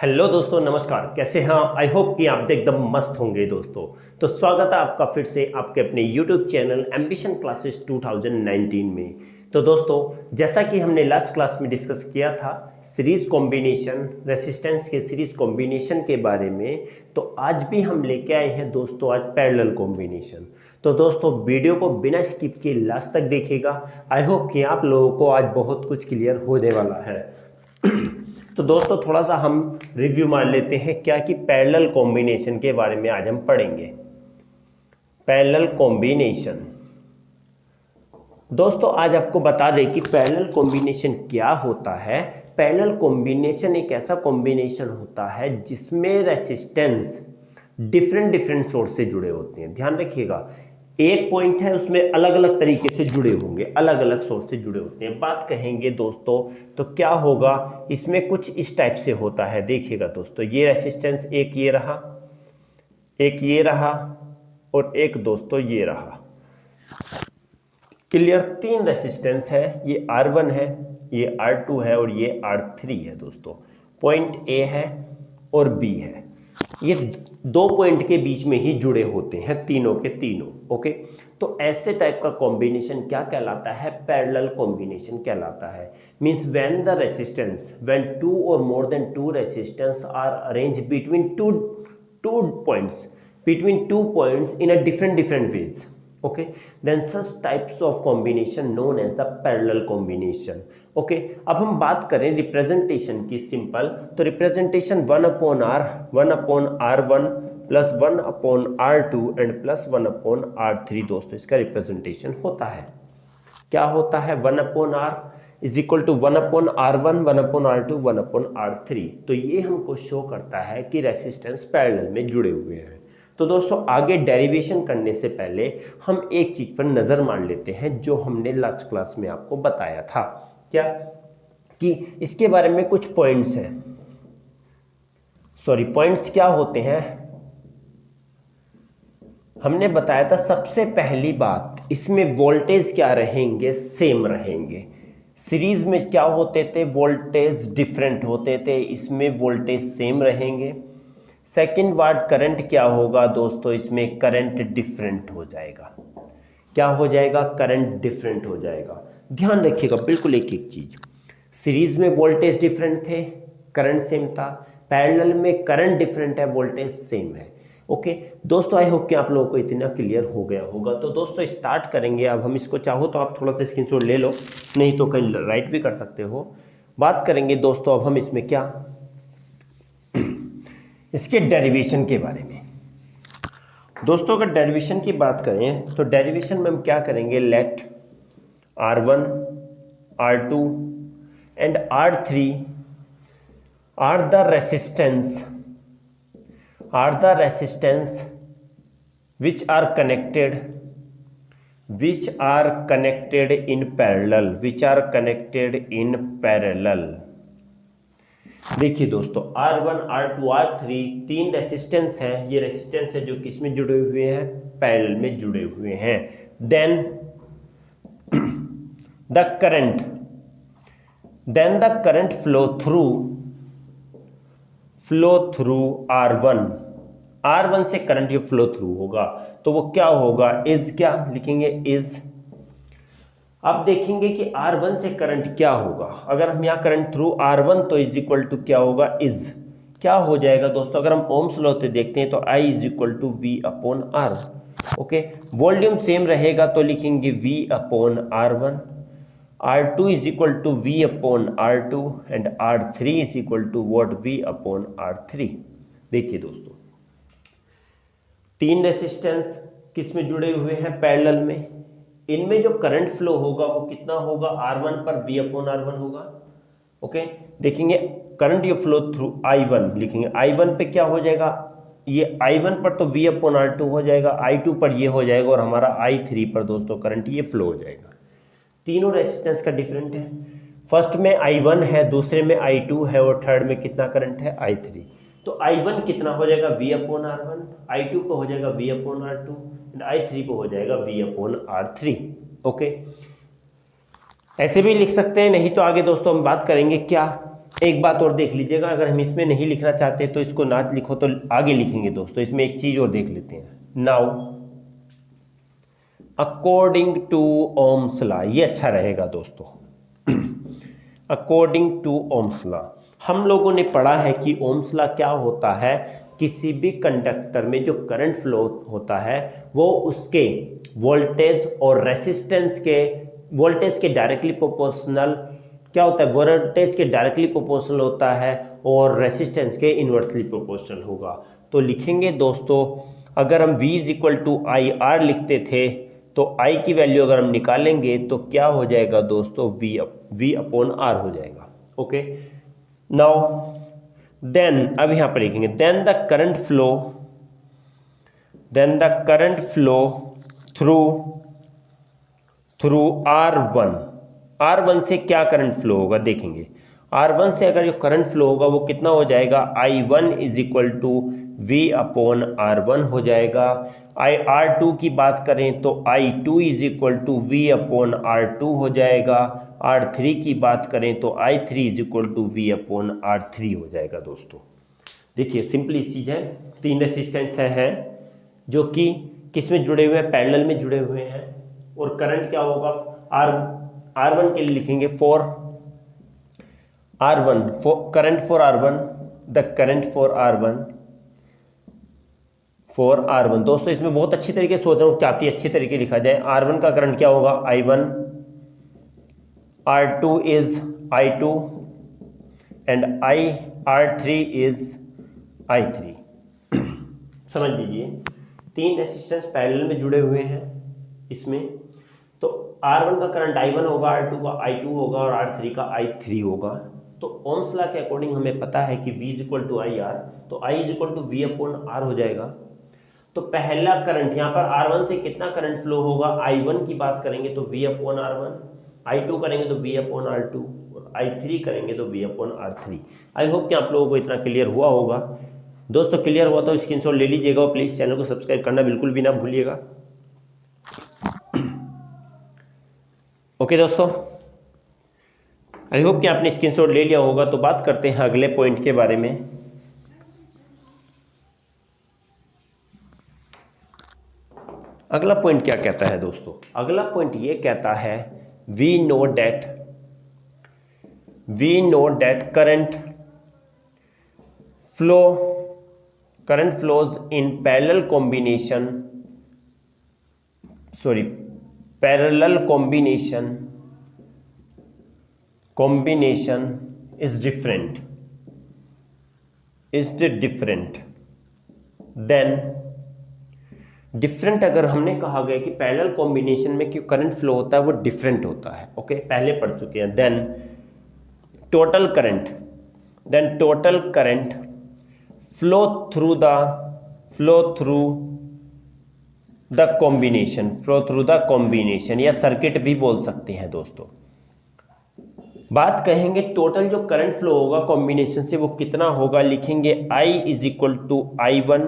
Hello दोस्तों, नमस्कार। कैसे हैं आप? आई होप कि आप एकदम मस्त होंगे दोस्तों। तो स्वागत है आपका फिर से आपके अपने यूट्यूब चैनल एम्बिशन क्लासेस 2019 में। तो दोस्तों, जैसा कि हमने लास्ट क्लास में डिस्कस किया था सीरीज कॉम्बिनेशन, रेसिस्टेंस के सीरीज कॉम्बिनेशन के बारे में, तो आज भी हम लेके आए हैं दोस्तों आज पैरेलल कॉम्बिनेशन। तो दोस्तों, वीडियो को बिना स्किप किए लास्ट तक देखिएगा। आई होप कि आप लोगों को आज बहुत कुछ क्लियर होने वाला है। तो दोस्तों, थोड़ा सा हम रिव्यू मार लेते हैं क्या कि पैरेलल कॉम्बिनेशन के बारे में आज हम पढ़ेंगे। पैरेलल कॉम्बिनेशन दोस्तों, आज आपको बता दें कि पैरेलल कॉम्बिनेशन क्या होता है। पैरेलल कॉम्बिनेशन एक ऐसा कॉम्बिनेशन होता है जिसमें रेसिस्टेंस डिफरेंट सोर्स से जुड़े होते हैं। ध्यान रखिएगा, एक पॉइंट है उसमें अलग अलग तरीके से जुड़े होंगे, अलग अलग सोर्स से जुड़े होते हैं। बात कहेंगे दोस्तों तो क्या होगा, इसमें कुछ इस टाइप से होता है। देखिएगा दोस्तों, ये रेसिस्टेंस एक ये रहा, एक ये रहा और एक दोस्तों ये रहा। क्लियर? तीन रेसिस्टेंस है, ये R1 है, ये R2 है और ये R3 है दोस्तों। पॉइंट A है और B है, ये दो पॉइंट के बीच में ही जुड़े होते हैं तीनों के तीनों। ओके, तो ऐसे टाइप का कॉम्बिनेशन क्या कहलाता है? पैरेलल कॉम्बिनेशन कहलाता है। Means when the resistance, when two or more than two resistance are arrange between two points in a different ways. Okay, then such types of combination known as the parallel combination. Okay, अब हम बात करें representation की simple, तो representation 1/R1 plus 1/R2 and plus 1/R3 दोस्तों इसका representation होता है। क्या होता है? 1/R is equal to 1/R1, 1/R2, 1/R3। तो ये हमको शो करता है कि रेसिस्टेंस पैरेलल में जुड़े हुए हैं। तो दोस्तों, आगे डेरिवेशन करने से पहले हम एक चीज पर नजर मार लेते हैं जो हमने लास्ट क्लास में आपको बताया था। क्या कि इसके बारे में कुछ पॉइंट्स हैं। सॉरी, पॉइंट्स क्या होते हैं हमने बताया था। सबसे पहली बात, इसमें वोल्टेज क्या रहेंगे? सेम रहेंगे। सीरीज में क्या होते थे? वोल्टेज डिफरेंट होते थे, इसमें वोल्टेज सेम रहेंगे। सेकेंड वर्ड, करंट क्या होगा दोस्तों? इसमें करंट डिफरेंट हो जाएगा। क्या हो जाएगा? करंट डिफरेंट हो जाएगा। ध्यान रखिएगा बिल्कुल एक एक चीज। सीरीज में वोल्टेज डिफरेंट थे, करंट सेम था। पैरेलल में करंट डिफरेंट है, वोल्टेज सेम है। ओके दोस्तों, आई होप कि आप लोगों को इतना क्लियर हो गया होगा। तो दोस्तों स्टार्ट करेंगे। अब हम इसको, चाहो तो आप थोड़ा सा स्क्रीनशॉट ले लो, नहीं तो कहीं राइट भी कर सकते हो। बात करेंगे दोस्तों अब हम इसमें क्या, इसके डेरिवेशन के बारे में। दोस्तों अगर डेरिवेशन की बात करें तो डेरिवेशन में हम क्या करेंगे? Let R1, R2 and R3 are the resistance which are connected in parallel। देखिए दोस्तों, R1, R2, R3 तीन रेसिस्टेंस हैं। ये रेसिस्टेंस है जो किस में जुड़े हुए हैं? पैरेलल में जुड़े हुए हैं। Then the current flow through R1 से करंट ये फ्लो थ्रू होगा। तो वो क्या होगा? इज, क्या लिखेंगे? इज। अब देखेंगे कि R1 से करंट क्या होगा। अगर हम यहाँ करंट थ्रू R1 तो इज इक्वल टू क्या होगा? इज। क्या हो जाएगा दोस्तों? अगर हम ओम्स लॉ से देखते हैं तो I is equal to V/R। Okay, volume same रहेगा तो लिखेंगे V/R1। R2 is equal to V/R2 and R3 is equal to what? V/R3। देखिए दोस्तों, तीन रेसिस्टेंस किस में जुड़े हुए हैं? पैरेलल में। इनमें जो करंट फ्लो होगा वो कितना होगा? R1 पर V/R1 होगा। ओके, देखेंगे करंट ये फ्लो थ्रू I1, लिखेंगे I1 पे क्या हो जाएगा? ये I1 पर तो V/R2 हो जाएगा, I2 पर ये हो जाएगा और हमारा I3 पर दोस्तों करंट ये फ्लो हो जाएगा। तीनों रेसिस्टेंस का डिफरेंट है। फर्स्ट में I1 है, दूसरे में I2 है और थर्ड में कितना करंट है? I3। तो I1 कितना हो जाएगा? V/R1, I2 पे हो जाएगा V/R2 एंड I3 पे हो जाएगा V/R3। ओके, ऐसे भी लिख सकते हैं, नहीं तो आगे दोस्तों हम बात करेंगे क्या, एक बात और देख लीजिएगा, अगर हम इसमें नहीं लिखना चाहते तो इसको ना लिखो तो आगे लिखेंगे दोस्तों। इसमें एक चीज और देख लेते हैं। Now according to Ohm's law, ये अच्छा रहेगा दोस्तों। अकॉर्डिंग टू ओम्स लॉ, हम लोगों ने पढ़ा है कि ओम्स लॉ क्या होता है। किसी भी कंडक्टर में जो करंट फ्लो होता है वो उसके वोल्टेज और रेसिस्टेंस के वोल्टेज के डायरेक्टली प्रोपोर्शनल क्या होता है, वोल्टेज के डायरेक्टली प्रोपोर्शनल होता है और रेसिस्टेंस के इन्वर्सली प्रोपोर्शनल होगा। तो लिखेंगे दोस्तों, अगर हम V = IR लिखते थे तो I की वैल्यू अगर हम निकालेंगे तो क्या हो जाएगा दोस्तों, V/R हो जाएगा। ओके, नाउ देन अब यहाँ पर लिखेंगे then the current flow through R1 से क्या करंट फ्लो होगा देखेंगे। R1 से अगर जो करंट फ्लो होगा वो कितना हो जाएगा, I1 = V/R1 हो जाएगा। R2 की बात करें तो I2 = V/R2 हो जाएगा। R3 की बात करें तो I3 = V/R3 हो जाएगा दोस्तों। देखिए सिंपली चीज़ है, 3 रेसिस्टेंस है जो कि किस में जुड़े हुए हैं, पैरेलल में जुड़े हुए हैं। और करंट क्या होगा, R1 के लिए लिखेंगे for R1, current for R1, the current for R1 दोस्तों इसमें बहुत अच्छी तरीके से सोच रहा हूँ, काफ़ी अच्छी तरीके लिखा जाए। R1 का करंट क्या होगा, I1, R2 is I2 and R3 is I3। समझ लीजिए 3 रेसिस्टेंस पैरेलल में जुड़े हुए हैं इसमें, तो R1 का करंट I1 होगा, R2 का I2 होगा और R3 का I3 होगा। तो ओम्स लॉ के अकॉर्डिंग हमें पता है कि V = IR, तो I = V/R हो जाएगा। तो पहला करंट यहाँ पर R1 से कितना करंट फ्लो होगा, I1 की बात करेंगे तो V/R1, I2 करेंगे तो V/R2 और I3 करेंगे तो V/R3। आई होप कि आप लोगों को इतना क्लियर हुआ होगा। दोस्तों क्लियर हुआ तो स्क्रीनशॉट ले लीजिएगा और प्लीज़ चैनल को सब्सक्राइब करना बिल्कुल भी ना भूलिएगा। ओके दोस्तों, आई होप कि आपने स्क्रीनशॉट ले लिया होगा। तो बात करते हैं अगले पॉइंट के बारे में। अगला पॉइंट क्या कहता है दोस्तों, अगला पॉइंट ये कहता है we know that current flows in parallel combination is different then different अगर हमने कहा गया कि पैरेलल कॉम्बिनेशन में क्यों करंट फ्लो होता है वो डिफरेंट होता है। ओके, पहले पढ़ चुके हैं। Then total current flow through the combination या सर्किट भी बोल सकते हैं दोस्तों। बात कहेंगे टोटल जो करंट फ्लो होगा कॉम्बिनेशन से वो कितना होगा, लिखेंगे I = I1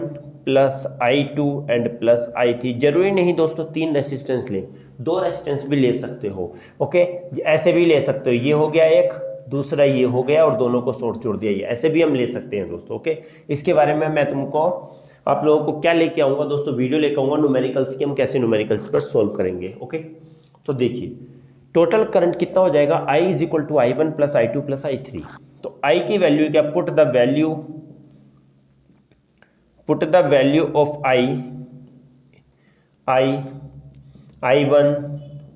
+ I2 and + I3। जरूरी नहीं दोस्तों 3 रेसिस्टेंस ले, 2 रेसिस्टेंस भी ले सकते हो। ओके, ऐसे भी ले सकते हो, ये हो गया एक, दूसरा ये हो गया और दोनों को जोड़ दिया, ये ऐसे भी हम ले सकते हैं दोस्तों। ओके, इसके बारे में मैं तुमको आप लोगों को क्या लेके आऊँगा दोस्तों, वीडियो लेके आऊँगा न्यूमेरिकल्स की, हम कैसे न्यूमेरिकल्स पर सोल्व करेंगे। ओके, तो देखिए टोटल करंट कितना हो जाएगा, I = I1 + I2 + I3। तो I की वैल्यू क्या, put the value of I1,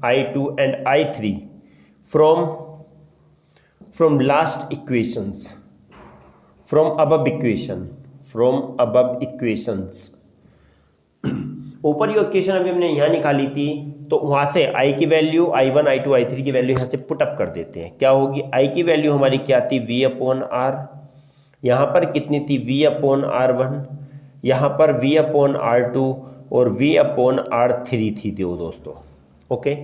I2 and I3 from last equations, from above equations। ऊपर जो इक्वेशन अभी हमने यहाँ निकाली थी तो वहाँ से I की वैल्यू, I1, I2, I3 की वैल्यू यहाँ से पुटअप कर देते हैं। क्या होगी, I की वैल्यू हमारी क्या थी, V/R, यहाँ पर कितनी थी, V/R1, यहाँ पर V/R2 और V/R3 थी दोस्तों। ओके,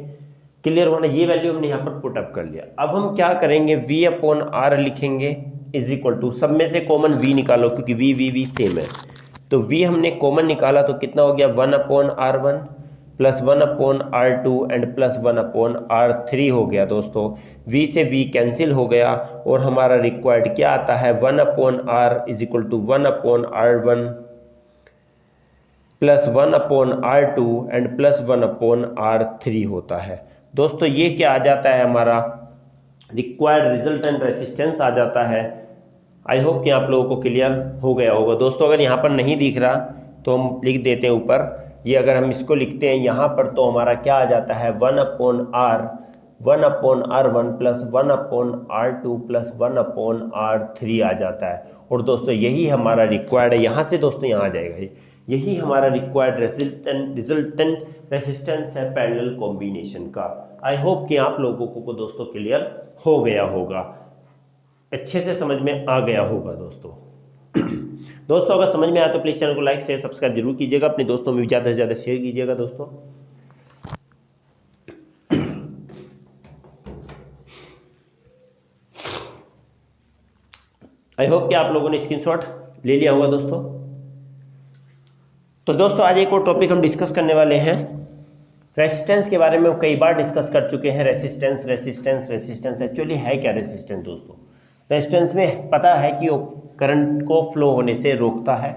क्लियर होना, ये वैल्यू हमने यहाँ पर पुटअप कर लिया। अब हम क्या करेंगे, V/R लिखेंगे = सब में से कॉमन V निकालो क्योंकि V सेम है। तो V हमने कॉमन निकाला तो कितना हो गया, 1/R1 plus 1/R2 and plus 1/R3 हो गया दोस्तों। v से v कैंसिल हो गया और हमारा रिक्वायर्ड क्या आता है 1/R is equal to 1/R1 plus 1/R2 and plus 1/R3 होता है। दोस्तों ये क्या आ जाता है, हमारा रिक्वायर्ड रिजल्टेंट रेसिस्टेंस आ जाता है। आई होप कि आप लोगों को क्लियर हो गया होगा दोस्तों। अगर यहाँ पर नहीं दिख रहा तो हम लिख देते हैं ऊपर, ये अगर हम इसको लिखते हैं यहाँ पर तो हमारा क्या आ जाता है 1/R1 plus 1/R2 plus 1/R3 आ जाता है। और दोस्तों यही हमारा रिक्वायर्ड है, यहाँ से दोस्तों यहाँ आ जाएगा, यही हमारा रिक्वायर्ड रिजल्टेंट रेसिस्टेंस है पैरेलल कॉम्बिनेशन का। आई होप कि आप लोगों को दोस्तों क्लियर हो गया होगा, अच्छे से समझ में आ गया होगा दोस्तों। दोस्तों अगर समझ में आया तो प्लीज़ चैनल को लाइक शेयर सब्सक्राइब जरूर कीजिएगा, अपने दोस्तों में ज़्यादा से ज़्यादा शेयर कीजिएगा दोस्तों। आई होप कि आप लोगों ने स्क्रीनशॉट ले लिया होगा दोस्तों। तो दोस्तों आज एक और टॉपिक हम डिस्कस करने वाले हैं, रेसिस्टेंस के बारे में हम कई बार डिस्कस कर चुके हैं। रेसिस्टेंस एक्चुअली है क्या रेसिस्टेंस दोस्तों? रेजिस्टेंस में पता है कि वो करंट को फ्लो होने से रोकता है,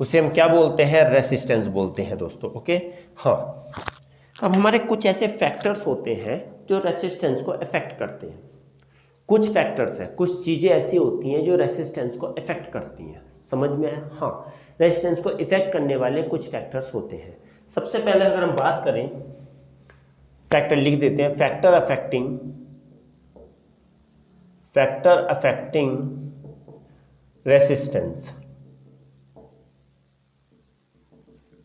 उसे हम क्या बोलते हैं, रेजिस्टेंस बोलते हैं दोस्तों। ओके हाँ, अब हमारे कुछ ऐसे फैक्टर्स होते हैं जो रेजिस्टेंस को अफेक्ट करते हैं। कुछ फैक्टर्स हैं, कुछ चीज़ें ऐसी होती हैं जो रेजिस्टेंस को अफेक्ट करती हैं। समझ में आया? हाँ, रेजिस्टेंस को इफेक्ट करने वाले कुछ फैक्टर्स होते हैं। सबसे पहले अगर हम बात करें, फैक्टर लिख देते हैं, फैक्टर अफेक्टिंग रेसिस्टेंस।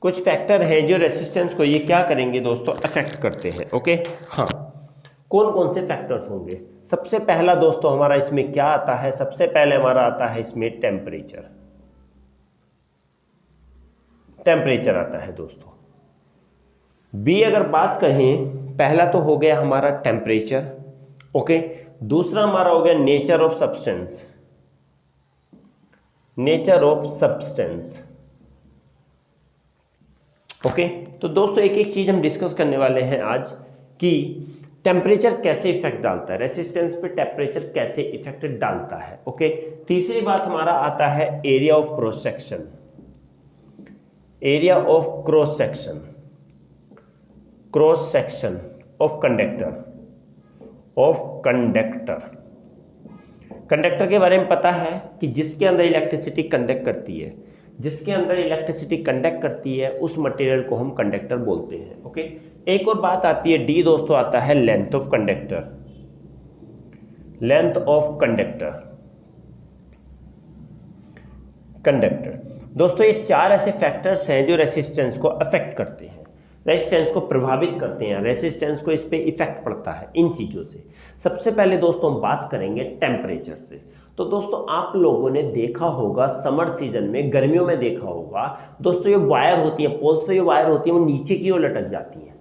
कुछ फैक्टर है जो रेसिस्टेंस को ये क्या करेंगे दोस्तों, अफेक्ट करते हैं। ओके हाँ, कौन कौन से फैक्टर्स होंगे? सबसे पहला दोस्तों हमारा इसमें क्या आता है, सबसे पहले हमारा आता है इसमें टेम्परेचर आता है दोस्तों। बी अगर बात करें, पहला तो हो गया हमारा टेम्परेचर। ओके, दूसरा हमारा हो गया नेचर ऑफ सब्सटेंस। ओके, तो दोस्तों एक एक चीज हम डिस्कस करने वाले हैं आज कि टेम्परेचर कैसे इफेक्ट डालता है, रेसिस्टेंस पे टेम्परेचर कैसे इफेक्ट डालता है। ओके, तीसरी बात हमारा आता है area of cross section of conductor के बारे में पता है कि जिसके अंदर इलेक्ट्रिसिटी कंडक्ट करती है उस मटेरियल को हम कंडक्टर बोलते हैं। ओके, एक और बात आती है, डी दोस्तों आता है लेंथ ऑफ कंडक्टर। दोस्तों ये चार ऐसे फैक्टर्स हैं जो रेसिस्टेंस को अफेक्ट करते हैं, रेसिस्टेंस को प्रभावित करते हैं, रेसिस्टेंस को इस पे इफेक्ट पड़ता है इन चीज़ों से। सबसे पहले दोस्तों हम बात करेंगे टेम्परेचर से। तो दोस्तों आप लोगों ने देखा होगा समर सीजन में, गर्मियों में देखा होगा दोस्तों, ये वायर होती है, पोल्स पे ये वायर होती है, वो नीचे की ओर लटक जाती है।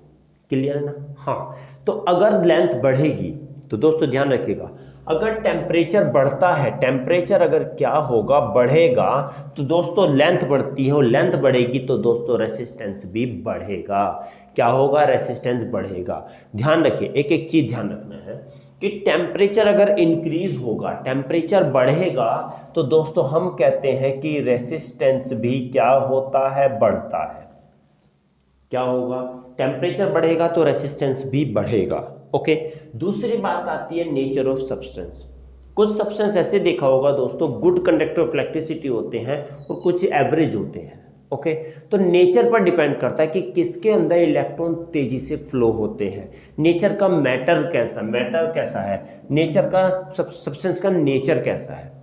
क्लियर है ना? हाँ, तो अगर लेंथ बढ़ेगी तो दोस्तों ध्यान रखिएगा, अगर टेम्परेचर बढ़ता है, टेम्परेचर अगर क्या होगा, बढ़ेगा, तो दोस्तों लेंथ बढ़ती है, और लेंथ बढ़ेगी तो दोस्तों रेसिस्टेंस भी बढ़ेगा। क्या होगा? रेसिस्टेंस बढ़ेगा। ध्यान रखिए, एक एक चीज ध्यान रखना है कि टेम्परेचर अगर इंक्रीज होगा, टेम्परेचर बढ़ेगा, तो दोस्तों हम कहते हैं कि रेसिस्टेंस भी क्या होता है, बढ़ता है। क्या होगा? टेम्परेचर बढ़ेगा तो रेसिस्टेंस भी बढ़ेगा। ओके, दूसरी बात आती है नेचर ऑफ सब्सटेंस। कुछ सब्सटेंस ऐसे देखा होगा दोस्तों, गुड कंडक्टर ऑफ इलेक्ट्रिसिटी होते हैं और कुछ एवरेज होते हैं। ओके, तो नेचर पर डिपेंड करता है कि किसके अंदर इलेक्ट्रॉन तेजी से फ्लो होते हैं। नेचर का मैटर कैसा है, नेचर का सब्सटेंस का नेचर कैसा है।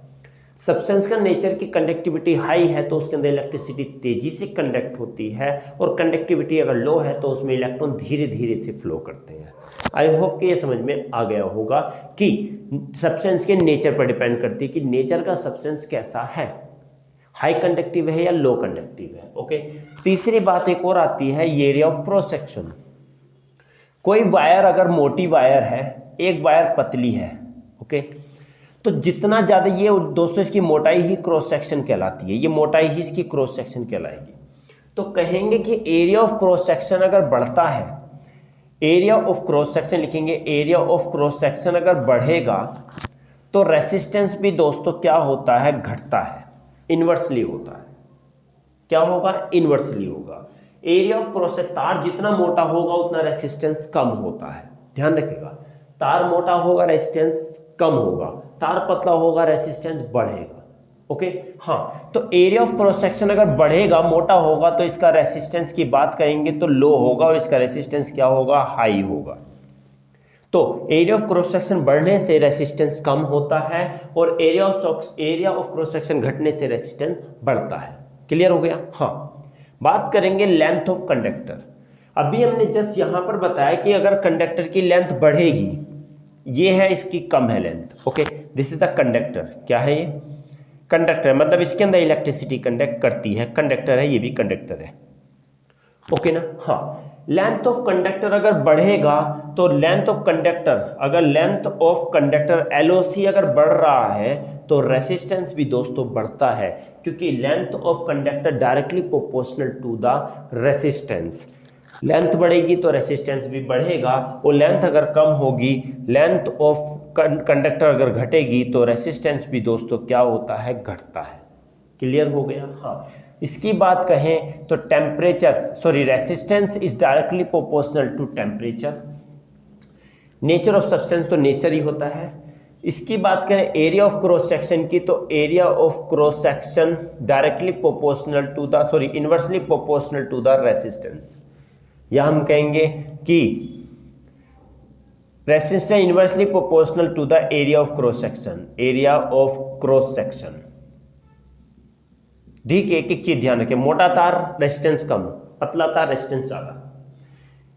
सब्सटेंस का नेचर की कंडक्टिविटी हाई है तो उसके अंदर इलेक्ट्रिसिटी तेजी से कंडक्ट होती है, और कंडक्टिविटी अगर लो है तो उसमें इलेक्ट्रॉन धीरे धीरे से फ्लो करते हैं। आई होप कि ये समझ में आ गया होगा कि सब्सटेंस के नेचर पर डिपेंड करती है कि नेचर का सब्सटेंस कैसा है, हाई कंडक्टिव है या लो कंडक्टिव है। ओके, तीसरी बात एक और आती है एरिया ऑफ क्रॉस सेक्शन। कोई वायर अगर मोटी वायर है, एक वायर पतली है, ओके, तो जितना ज़्यादा, ये दोस्तों इसकी मोटाई ही क्रॉस सेक्शन कहलाती है, ये मोटाई ही इसकी क्रॉस सेक्शन कहलाएगी। तो कहेंगे कि एरिया ऑफ क्रॉस सेक्शन अगर बढ़ता है, एरिया ऑफ क्रॉस सेक्शन लिखेंगे, एरिया ऑफ क्रॉस सेक्शन अगर बढ़ेगा तो रेसिस्टेंस भी दोस्तों क्या होता है, घटता है, इन्वर्सली होता है। क्या होगा, इन्वर्सली होगा। एरिया ऑफ क्रॉस सेक्शन, तार जितना मोटा होगा उतना रेसिस्टेंस कम होता है, ध्यान रखिएगा। तार मोटा होगा रेसिस्टेंस कम होगा, तार पतला होगा रेसिस्टेंस बढ़ेगा। ओके हाँ, तो एरिया ऑफ क्रॉस सेक्शन अगर बढ़ेगा, मोटा होगा, तो इसका रेसिस्टेंस की बात करेंगे तो लो होगा और इसका रेसिस्टेंस क्या होगा, हाई होगा। तो एरिया ऑफ क्रॉस सेक्शन बढ़ने से रेसिस्टेंस कम होता है और एरिया ऑफ क्रॉस सेक्शन घटने से रेसिस्टेंस बढ़ता है। क्लियर हो गया। हाँ, बात करेंगे लेंथ ऑफ कंडक्टर। अभी हमने जस्ट यहां पर बताया कि अगर कंडक्टर की लेंथ बढ़ेगी, ये है इसकी कम है length. Okay, this is the conductor. क्या है ये, कंडक्टर, मतलब इसके अंदर इलेक्ट्रिसिटी कंडक्ट करती है, कंडक्टर है, ये भी कंडक्टर है। ओके ना। हाँ, लेंथ ऑफ कंडक्टर अगर बढ़ेगा तो लेंथ ऑफ कंडक्टर, अगर लेंथ ऑफ कंडक्टर LOC अगर बढ़ रहा है तो रेसिस्टेंस भी दोस्तों बढ़ता है, क्योंकि length of conductor directly proportional to the resistance. Length बढ़ेगी तो रेसिस्टेंस भी बढ़ेगा, और लेंथ अगर कम होगी, लेंथ ऑफ कंडक्टर अगर घटेगी तो रेसिस्टेंस भी दोस्तों क्या होता है, घटता है। क्लियर हो गया। हाँ, इसकी बात कहें तो resistance is directly proportional to temperature. Nature of substance तो नेचर ही होता है। इसकी बात करें एरिया ऑफ क्रॉस सेक्शन की, तो area of cross section directly proportional to the inversely proportional to the resistance, या हम कहेंगे कि resistance inversely proportional to the area of cross section, area of cross section. देखिए एक एक चीज ध्यान रखें, मोटा तार रेजिस्टेंस कम, पतला तार रेजिस्टेंस ज्यादा।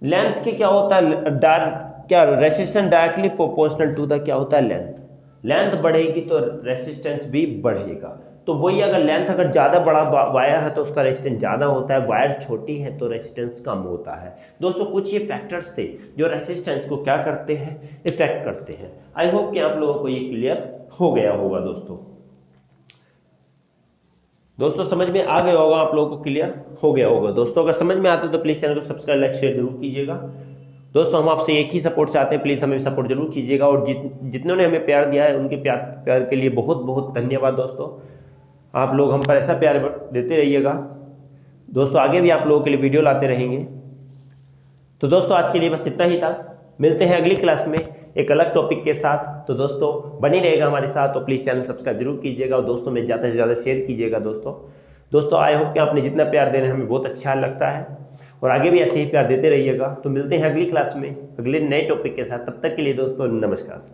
लेंथ के क्या होता है, क्या resistance directly proportional to the क्या होता है, लेंथ। लेंथ बढ़ेगी तो रेजिस्टेंस भी बढ़ेगा। तो वही अगर लेंथ अगर ज्यादा बड़ा वायर है तो उसका रेजिस्टेंस ज्यादा होता है, वायर छोटी है तो रेजिस्टेंस कम होता है। दोस्तों कुछ ये फैक्टर्स थे जो रेजिस्टेंस को क्या करते हैं, इफेक्ट करते हैं। आई होप कि आप लोगों को ये क्लियर हो गया होगा। दोस्तों समझ में आ गया होगा, आप लोगों को क्लियर हो गया होगा। दोस्तों अगर समझ में आते तो प्लीज़ चैनल को सब्सक्राइब, लाइक, शेयर जरूर कीजिएगा। दोस्तों हम आपसे एक ही सपोर्ट चाहते हैं, प्लीज़ हमें सपोर्ट जरूर कीजिएगा। और जितनों ने हमें प्यार दिया है उनके प्यार के लिए बहुत बहुत धन्यवाद। दोस्तों आप लोग हम पर ऐसा प्यार देते रहिएगा। दोस्तों आगे भी आप लोगों के लिए वीडियो लाते रहेंगे। तो दोस्तों आज के लिए बस इतना ही था, मिलते हैं अगली क्लास में एक अलग टॉपिक के साथ। तो दोस्तों बनी रहेगा हमारे साथ, तो प्लीज़ चैनल सब्सक्राइब जरूर कीजिएगा और दोस्तों में ज़्यादा से ज़्यादा शेयर कीजिएगा। दोस्तों आई होप कि आपने जितना प्यार दे रहे हैं हमें बहुत अच्छा लगता है, और आगे भी ऐसे ही प्यार देते रहिएगा। तो मिलते हैं अगली क्लास में अगले नए टॉपिक के साथ, तब तक के लिए दोस्तों नमस्कार।